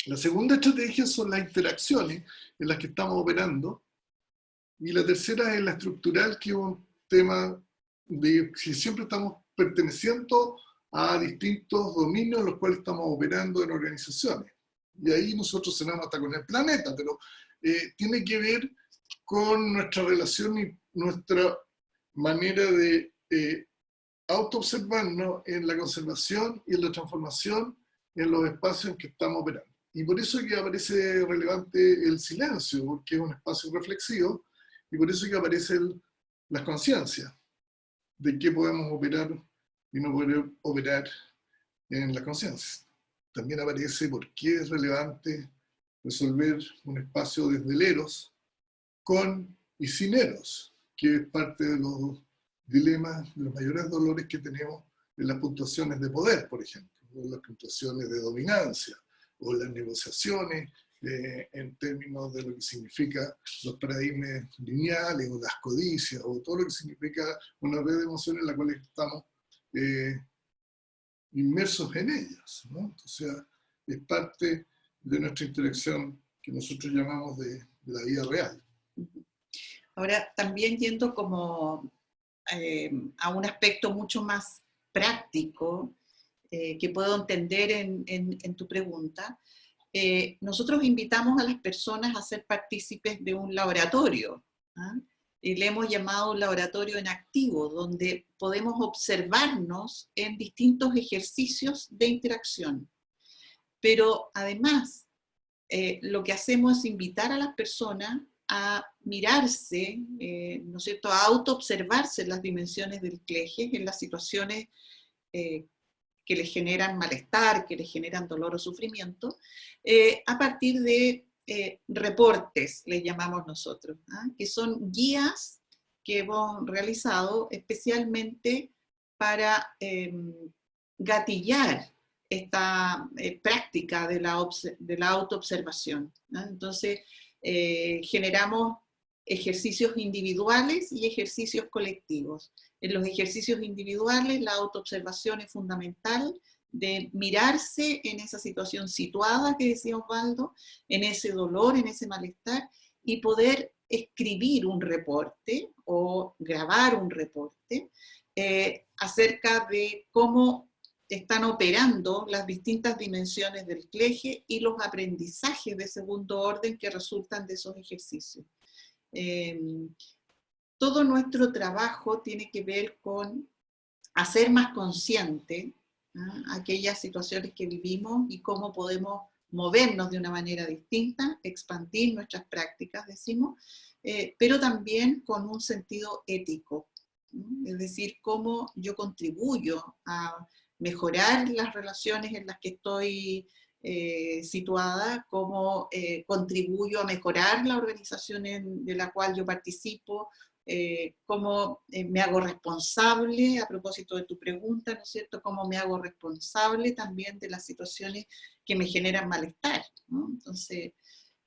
Speaker 2: La segunda estrategia son las interacciones en las que estamos operando, y la tercera es la estructural, que es un tema de que siempre estamos perteneciendo a distintos dominios en los cuales estamos operando en organizaciones. Y ahí nosotros cenamos hasta con el planeta, pero tiene que ver con nuestra relación y nuestra manera de autoobservarnos en la conservación y en la transformación en los espacios en que estamos operando. Y por eso es que aparece relevante el silencio, porque es un espacio reflexivo, y por eso es que aparecen las conciencias de qué podemos operar y no poder operar en la conciencia. También aparece por qué es relevante resolver un espacio desde el eros con y sin eros, que es parte de los dilemas, de los mayores dolores que tenemos en las puntuaciones de poder, por ejemplo, o las puntuaciones de dominancia, o las negociaciones en términos de lo que significa los paradigmas lineales, o las codicias, o todo lo que significa una red de emociones en la cual estamos inmersos en ellas, ¿no? O sea, es parte de nuestra interacción que nosotros llamamos de la vida real.
Speaker 1: Ahora, también yendo como a un aspecto mucho más práctico que puedo entender en tu pregunta, nosotros invitamos a las personas a ser partícipes de un laboratorio, ¿ah? Y le hemos llamado un laboratorio en activo, donde podemos observarnos en distintos ejercicios de interacción. Pero además, lo que hacemos es invitar a las personas a mirarse, ¿no es cierto?, a autoobservarse las dimensiones del cleje, en las situaciones que les generan malestar, que les generan dolor o sufrimiento, a partir de reportes, les llamamos nosotros, que son guías que hemos realizado especialmente para gatillar esta práctica de la autoobservación, ¿no? Entonces, generamos ejercicios individuales y ejercicios colectivos. En los ejercicios individuales, la autoobservación es fundamental, de mirarse en esa situación situada que decía Osvaldo, en ese dolor, en ese malestar, y poder escribir un reporte o grabar un reporte acerca de cómo están operando las distintas dimensiones del cleje y los aprendizajes de segundo orden que resultan de esos ejercicios. Todo nuestro trabajo tiene que ver con hacer más consciente aquellas situaciones que vivimos y cómo podemos movernos de una manera distinta, expandir nuestras prácticas, decimos, pero también con un sentido ético, ¿no? Es decir, cómo yo contribuyo a mejorar las relaciones en las que estoy situada, cómo contribuyo a mejorar la organización de la cual yo participo, cómo me hago responsable, a propósito de tu pregunta, ¿no es cierto?, cómo me hago responsable también de las situaciones que me generan malestar, ¿no? Entonces,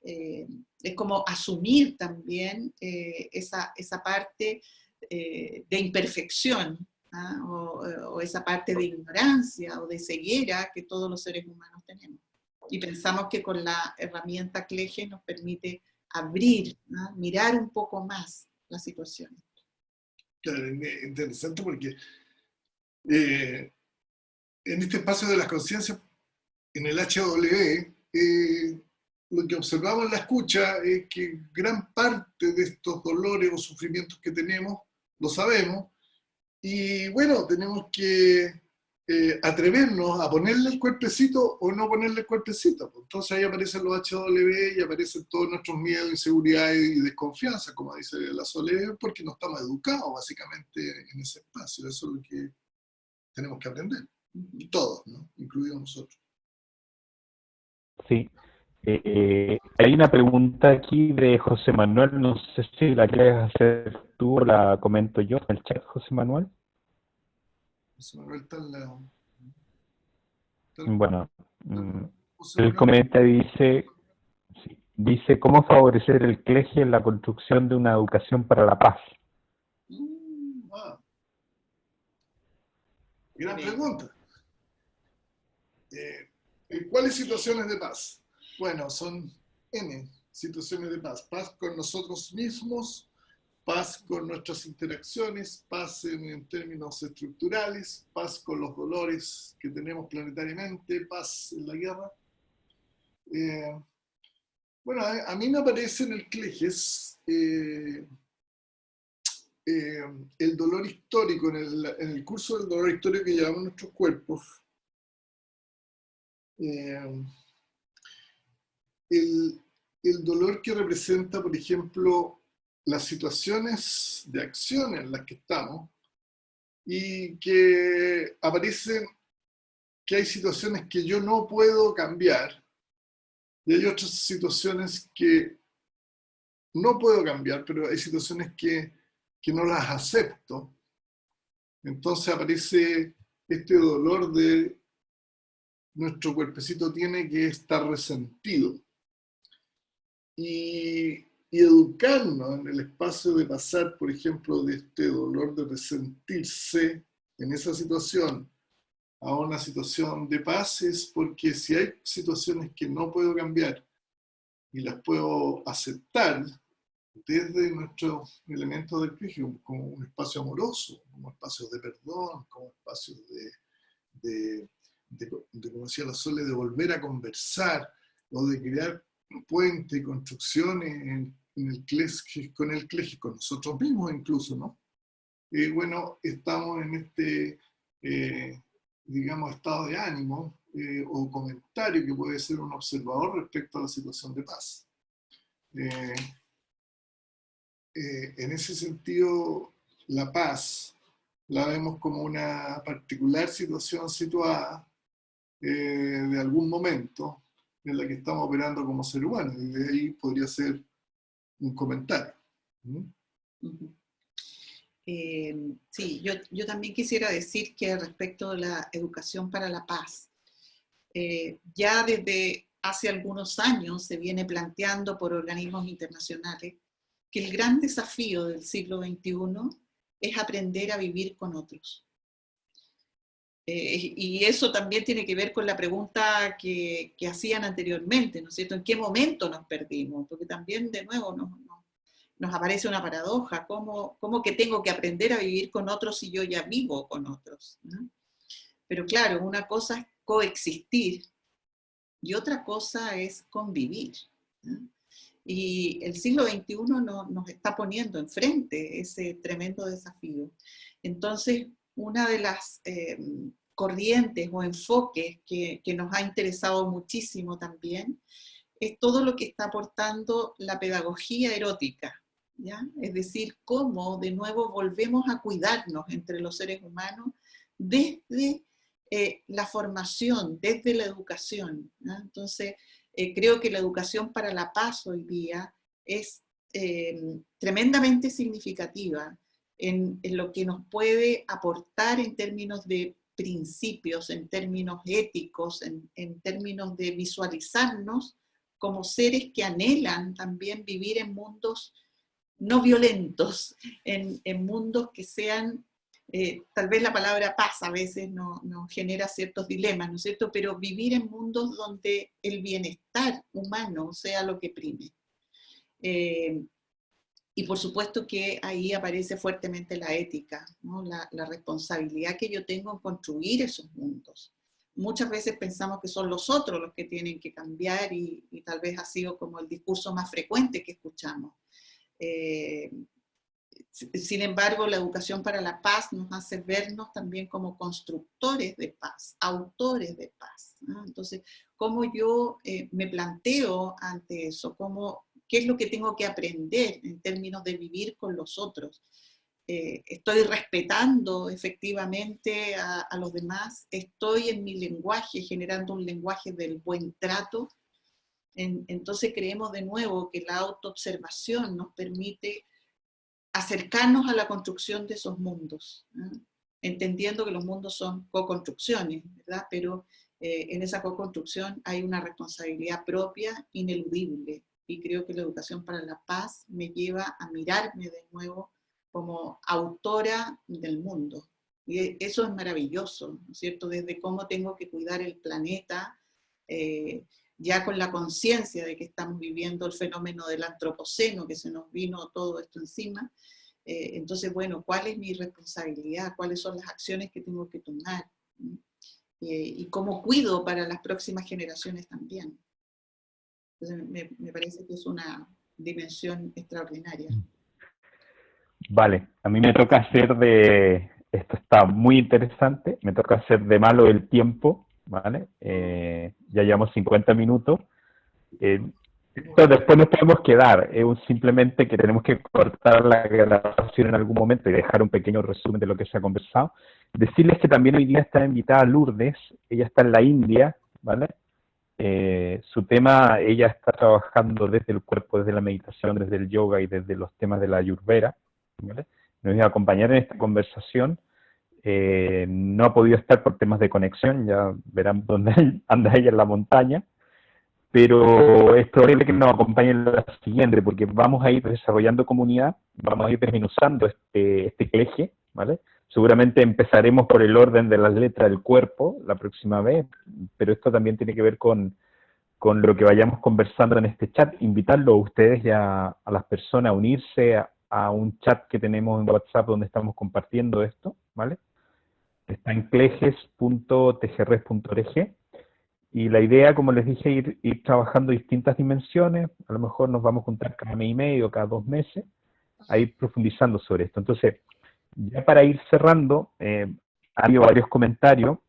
Speaker 1: es como asumir también esa parte de imperfección, o esa parte de ignorancia o de ceguera que todos los seres humanos tenemos. Y pensamos que con la herramienta cleje nos permite abrir, ¿no?, mirar un poco más las situaciones.
Speaker 2: Claro, es interesante porque en este espacio de las conciencias, en el HW, lo que observamos en la escucha es que gran parte de estos dolores o sufrimientos que tenemos, lo sabemos, y bueno, tenemos que atrevernos a ponerle el cuerpecito o no ponerle el cuerpecito. Entonces ahí aparecen los HW y aparecen todos nuestros miedos, inseguridades y desconfianza, como dice la Soledad, porque no estamos educados básicamente en ese espacio. Eso es lo que tenemos que aprender. Y todos, ¿no?, incluidos nosotros.
Speaker 4: Sí. Hay una pregunta aquí de José Manuel, no sé si la quieres hacer tú o la comento yo en el chat, José Manuel.
Speaker 2: José Manuel está en la...
Speaker 4: Bueno, él comenta y dice ¿cómo favorecer el cleje en la construcción de una educación para la paz?
Speaker 2: Gran pregunta. ¿Cuáles situaciones de paz? Bueno, son N situaciones de paz. Paz con nosotros mismos, paz con nuestras interacciones, paz en términos estructurales, paz con los dolores que tenemos planetariamente, paz en la guerra. Bueno, a mí me aparece en el clejes el dolor histórico, en el curso del dolor histórico que llevamos nuestros cuerpos. El dolor que representa, por ejemplo, las situaciones de acción en las que estamos y que aparecen que hay situaciones que yo no puedo cambiar y hay otras situaciones que no puedo cambiar, pero hay situaciones que no las acepto. Entonces aparece este dolor de nuestro cuerpecito tiene que estar resentido. Y educarnos en el espacio de pasar, por ejemplo, de este dolor de resentirse en esa situación a una situación de paz, es porque si hay situaciones que no puedo cambiar y las puedo aceptar desde nuestros elementos del cleje, como un espacio amoroso, como espacios de perdón, como espacios de como decía la Sole, de volver a conversar o de crear puentes, construcciones en el cleje, con nosotros mismos incluso, ¿no? Bueno, estamos en este, digamos, estado de ánimo o comentario que puede ser un observador respecto a la situación de paz. En ese sentido, la paz la vemos como una particular situación situada de algún momento en la que estamos operando como ser humano, y de ahí podría ser un comentario.
Speaker 1: Sí, yo también quisiera decir que respecto de la educación para la paz, ya desde hace algunos años se viene planteando por organismos internacionales que el gran desafío del siglo XXI es aprender a vivir con otros. Y eso también tiene que ver con la pregunta que hacían anteriormente, ¿no es cierto? ¿En qué momento nos perdimos? Porque también, de nuevo, nos aparece una paradoja. ¿Cómo que tengo que aprender a vivir con otros si yo ya vivo con otros? ¿No? Pero claro, una cosa es coexistir y otra cosa es convivir, ¿no? Y el siglo XXI nos está poniendo enfrente ese tremendo desafío. Entonces, una de las corrientes o enfoques que nos ha interesado muchísimo también es todo lo que está aportando la pedagogía erótica, ¿ya? Es decir, cómo de nuevo volvemos a cuidarnos entre los seres humanos desde la formación, desde la educación, ¿no? Entonces, creo que la educación para la paz hoy día es tremendamente significativa en lo que nos puede aportar en términos de principios, en términos éticos, en términos de visualizarnos como seres que anhelan también vivir en mundos no violentos, en mundos que sean, tal vez la palabra paz a veces nos genera ciertos dilemas, ¿no es cierto? Pero vivir en mundos donde el bienestar humano sea lo que prime. Y por supuesto que ahí aparece fuertemente la ética, ¿no? La responsabilidad que yo tengo en construir esos mundos. Muchas veces pensamos que son los otros los que tienen que cambiar y tal vez ha sido como el discurso más frecuente que escuchamos. Sin embargo, la educación para la paz nos hace vernos también como constructores de paz, autores de paz, ¿no? Entonces, ¿cómo yo me planteo ante eso? ¿Qué es lo que tengo que aprender en términos de vivir con los otros? ¿Estoy respetando efectivamente a los demás? ¿Estoy en mi lenguaje generando un lenguaje del buen trato? Entonces creemos de nuevo que la autoobservación nos permite acercarnos a la construcción de esos mundos, ¿no? Entendiendo que los mundos son co-construcciones, ¿verdad? Pero en esa co-construcción hay una responsabilidad propia ineludible, y creo que la educación para la paz me lleva a mirarme de nuevo como autora del mundo. Y eso es maravilloso, ¿no es cierto? Desde cómo tengo que cuidar el planeta, ya con la conciencia de que estamos viviendo el fenómeno del antropoceno, que se nos vino todo esto encima. Entonces, bueno, ¿cuál es mi responsabilidad? ¿Cuáles son las acciones que tengo que tomar? Y cómo cuido para las próximas generaciones también. Entonces, me parece que es una dimensión extraordinaria.
Speaker 4: Vale, a mí me toca hacer de... Esto está muy interesante, me toca hacer de malo el tiempo, ¿vale? Ya llevamos 50 minutos. Entonces después nos podemos quedar, simplemente que tenemos que cortar la grabación en algún momento y dejar un pequeño resumen de lo que se ha conversado. Decirles que también hoy día está invitada Lourdes, ella está en la India, ¿vale? Su tema, ella está trabajando desde el cuerpo, desde la meditación, desde el yoga y desde los temas de la ayurveda, ¿vale? Nos iba a acompañar en esta conversación. No ha podido estar por temas de conexión, ya verán dónde anda ella en la montaña, pero es probable que nos acompañe en la siguiente, porque vamos a ir desarrollando comunidad, vamos a ir desmenuzando este eje, ¿vale? Seguramente empezaremos por el orden de las letras del cuerpo la próxima vez, pero esto también tiene que ver con lo que vayamos conversando en este chat. Invitarlo a ustedes y a las personas a unirse a un chat que tenemos en WhatsApp donde estamos compartiendo esto, ¿vale? Está en cleges.tgres.org. Y la idea, como les dije, ir trabajando distintas dimensiones. A lo mejor nos vamos a juntar cada mes y medio, cada 2 meses, a ir profundizando sobre esto. Entonces, ya para ir cerrando, ha habido varios comentarios.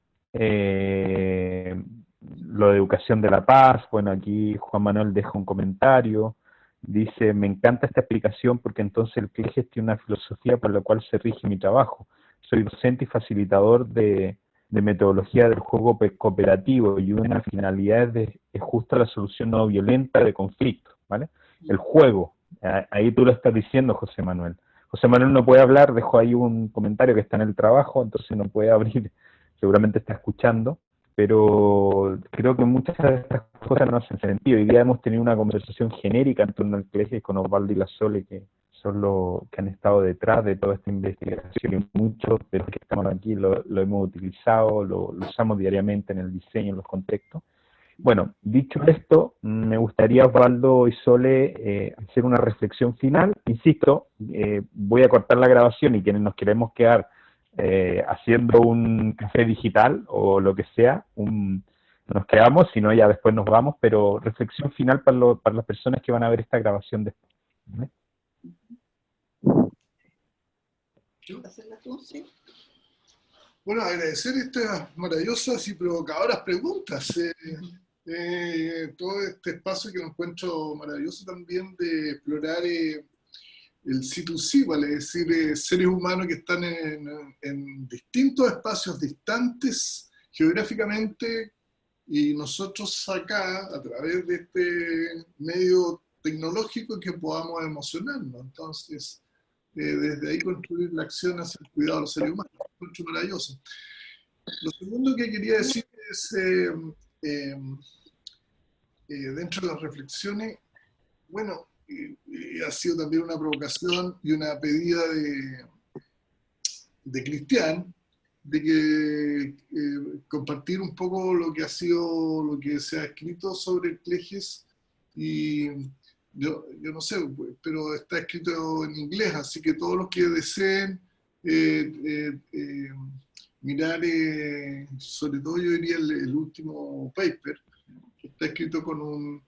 Speaker 4: lo de educación de la paz. Bueno, aquí Juan Manuel deja un comentario. Dice, me encanta esta explicación porque entonces el CLEGES tiene una filosofía por la cual se rige mi trabajo. Soy docente y facilitador de metodología del juego cooperativo y una de las finalidades es justo la solución no violenta de conflictos, ¿vale? El juego, ahí tú lo estás diciendo, José Manuel. José Manuel no puede hablar, dejó ahí un comentario que está en el trabajo, entonces no puede abrir, seguramente está escuchando, pero creo que muchas de estas cosas no hacen sentido. Hoy día hemos tenido una conversación genérica en torno al CLEGES con Osvaldo y la Sole, que son los que han estado detrás de toda esta investigación, y muchos de los que estamos aquí lo hemos utilizado, lo usamos diariamente en el diseño, en los contextos. Bueno, dicho esto, me gustaría, Osvaldo y Sole, hacer una reflexión final. Insisto, voy a cortar la grabación y quienes nos queremos quedar haciendo un café digital o lo que sea, nos quedamos, si no ya después nos vamos, pero reflexión final para las personas que van a ver esta grabación después. ¿Vale?
Speaker 1: ¿Hacerla tú? Sí.
Speaker 2: Bueno, agradecer estas maravillosas y provocadoras preguntas. Todo este espacio que lo encuentro maravilloso también de explorar el C2C, vale decir, seres humanos que están en distintos espacios distantes geográficamente, y nosotros acá, a través de este medio tecnológico, que podamos emocionarnos. Entonces, desde ahí construir la acción hacia el cuidado de los seres humanos. Mucho maravilloso. Lo segundo que quería decir es, dentro de las reflexiones, bueno, ha sido también una provocación y una pedida de Cristian, de que compartir un poco lo que ha sido, lo que se ha escrito sobre el CLEGES, y yo no sé, pero está escrito en inglés, así que todos los que deseen mirar, sobre todo yo diría el último paper, que está escrito con un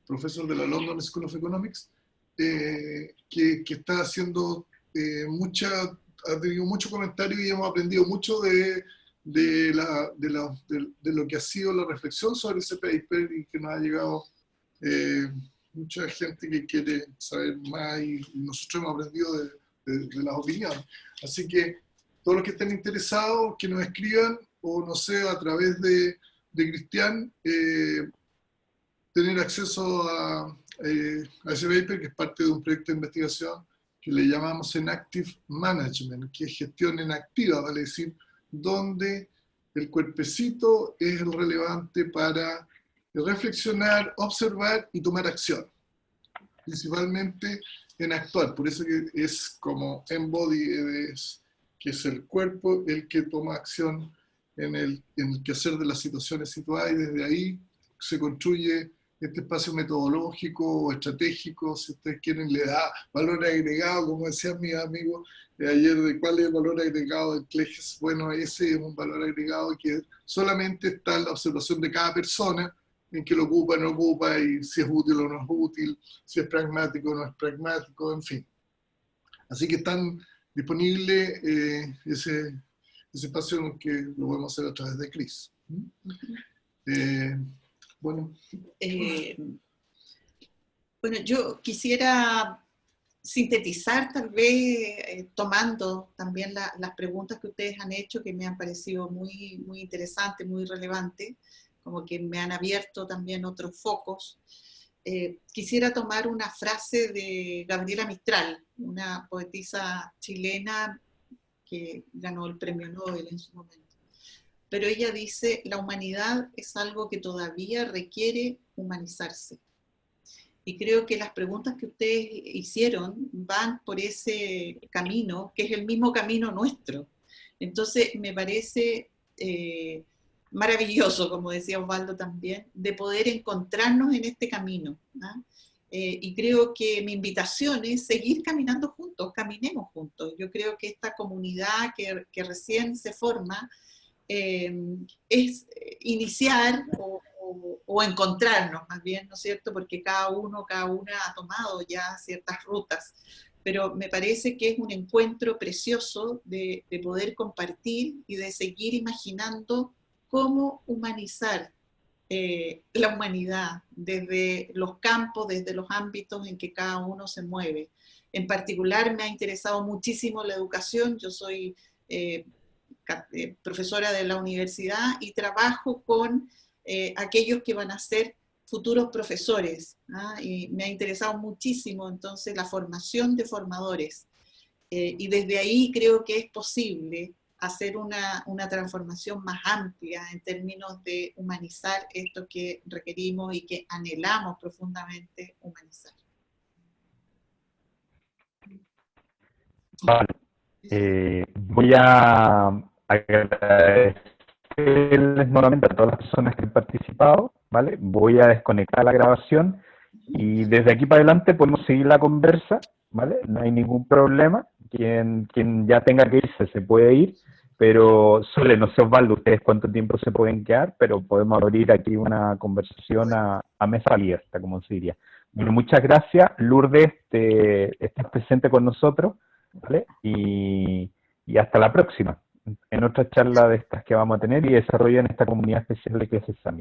Speaker 2: profesor de la London School of Economics, que está haciendo ha tenido mucho comentario, y hemos aprendido mucho de lo que ha sido la reflexión sobre ese paper, y que nos ha llegado mucha gente que quiere saber más, y nosotros hemos aprendido de las opiniones. Así que todos los que estén interesados, que nos escriban, o no sé, a través de Cristian, tener acceso a ese paper, que es parte de un proyecto de investigación que le llamamos Enactive Management, que es gestión en activa, vale decir, donde el cuerpecito es el relevante para reflexionar, observar y tomar acción, principalmente en actuar. Por eso que es como embody, que es el cuerpo el que toma acción en el quehacer de las situaciones situadas, y desde ahí se construye este espacio metodológico o estratégico, si ustedes quieren, le da valor agregado, como decían mis amigos ayer, de cuál es el valor agregado del CLEGES. Bueno, ese es un valor agregado que solamente está en la observación de cada persona, en que lo ocupa, no ocupa, y si es útil o no es útil, si es pragmático o no es pragmático, en fin. Así que están disponibles ese espacio, en el que lo podemos hacer a través de CRIS. Bueno.
Speaker 1: Bueno, yo quisiera sintetizar, tal vez tomando también las preguntas que ustedes han hecho, que me han parecido muy, muy interesantes, muy relevantes, como que me han abierto también otros focos. Quisiera tomar una frase de Gabriela Mistral, una poetisa chilena que ganó el premio Nobel en su momento. Pero ella dice, la humanidad es algo que todavía requiere humanizarse. Y creo que las preguntas que ustedes hicieron van por ese camino, que es el mismo camino nuestro. Entonces me parece maravilloso, como decía Osvaldo también, de poder encontrarnos en este camino, ¿no? Y creo que mi invitación es seguir caminando juntos, caminemos juntos. Yo creo que esta comunidad que recién se forma, es iniciar o encontrarnos más bien, ¿no es cierto? Porque cada una ha tomado ya ciertas rutas, pero me parece que es un encuentro precioso de poder compartir y de seguir imaginando cómo humanizar la humanidad desde los campos, desde los ámbitos en que cada uno se mueve. En particular me ha interesado muchísimo la educación. Yo soy profesora de la universidad y trabajo con aquellos que van a ser futuros profesores, ¿ah? Y me ha interesado muchísimo entonces la formación de formadores. Y desde ahí creo que es posible hacer una transformación más amplia en términos de humanizar esto que requerimos y que anhelamos profundamente humanizar.
Speaker 4: Vale. Voy a agradecerles nuevamente a todas las personas que han participado, ¿vale? Voy a desconectar la grabación y desde aquí para adelante podemos seguir la conversa, ¿vale? No hay ningún problema. Quien ya tenga que irse se puede ir, pero no sé, Osvaldo, ustedes cuánto tiempo se pueden quedar, pero podemos abrir aquí una conversación a mesa abierta, como se diría. Bueno, muchas gracias. Lourdes, estás presente con nosotros, ¿vale? Y hasta la próxima, en otra charla de estas que vamos a tener y desarrollo en esta comunidad especial de Creces Summit.